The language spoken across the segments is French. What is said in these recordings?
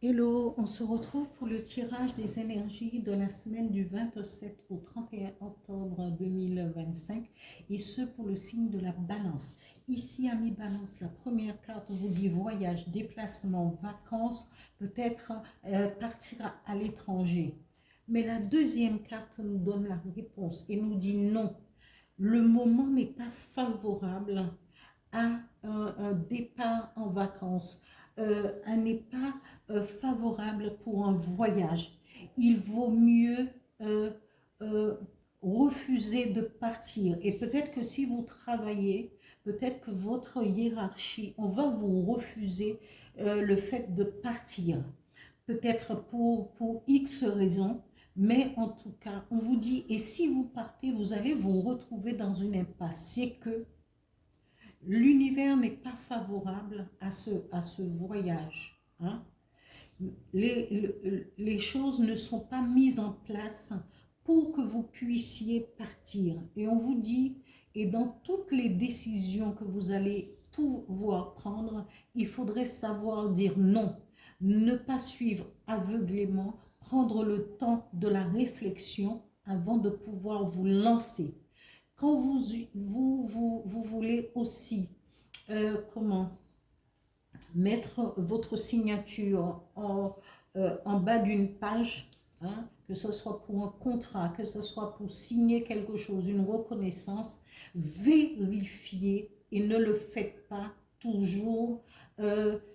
Hello, on se retrouve pour le tirage des énergies de la semaine du 27 au 31 octobre 2025 et ce pour le signe de la balance. Ici, ami balance, la première carte vous dit voyage, déplacement, vacances, peut-être partir à l'étranger. Mais la deuxième carte nous donne la réponse et nous dit non, le moment n'est pas favorable à un départ en vacances, n'est pas favorable pour un voyage. Il vaut mieux euh, euh, refuser de partir. Et peut-être que si vous travaillez, peut-être que votre hiérarchie, on va vous refuser le fait de partir. Peut-être pour X raisons, mais en tout cas, on vous dit, et si vous partez, vous allez vous retrouver dans une impasse. C'est que l'univers n'est pas favorable à ce voyage. Hein. Les choses ne sont pas mises en place pour que vous puissiez partir. Et on vous dit, et dans toutes les décisions que vous allez pouvoir prendre, il faudrait savoir dire non, ne pas suivre aveuglément, prendre le temps de la réflexion avant de pouvoir vous lancer. Quand vous voulez aussi, comment, mettre votre signature en bas d'une page, hein, que ce soit pour un contrat, que ce soit pour signer quelque chose, une reconnaissance, vérifiez et ne le faites pas toujours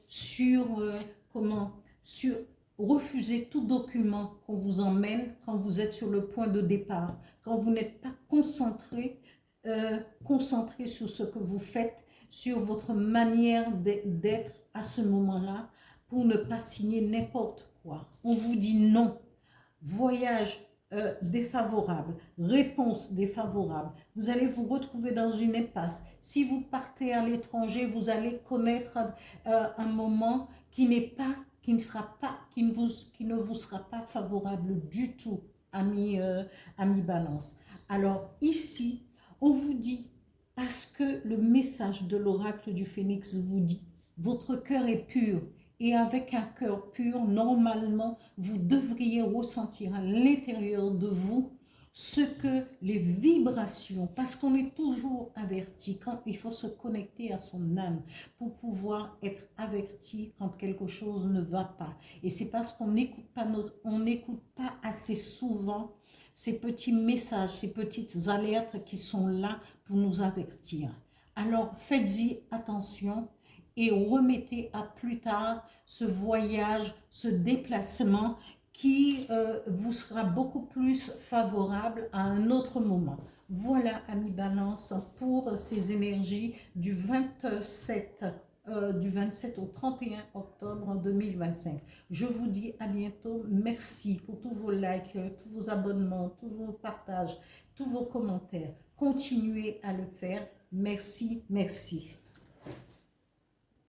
sur, sur refuser tout document qu'on vous emmène quand vous êtes sur le point de départ, quand vous n'êtes pas concentré sur ce que vous faites, sur votre manière d'être à ce moment-là, pour ne pas signer n'importe quoi. On vous dit non. Voyage défavorable, réponse défavorable. Vous allez vous retrouver dans une impasse. Si vous partez à l'étranger, vous allez connaître un moment qui n'est pas, qui ne sera pas, qui ne vous sera pas favorable du tout, ami Balance. Alors ici, on vous dit, parce que le message de l'oracle du Phénix vous dit, votre cœur est pur. Et avec un cœur pur, normalement, vous devriez ressentir à l'intérieur de vous ce que les vibrations, parce qu'on est toujours averti quand il faut se connecter à son âme pour pouvoir être averti quand quelque chose ne va pas. Et c'est parce qu'on n'écoute pas, on n'écoute pas assez souvent ces petits messages, ces petites alertes qui sont là pour nous avertir. Alors faites-y attention et remettez à plus tard ce voyage, ce déplacement qui vous sera beaucoup plus favorable à un autre moment. Voilà, ami Balance, pour ces énergies du 27 au 31 octobre 2025. Je vous dis à bientôt. Merci pour tous vos likes, tous vos abonnements, tous vos partages, tous vos commentaires. Continuez à le faire. Merci, merci.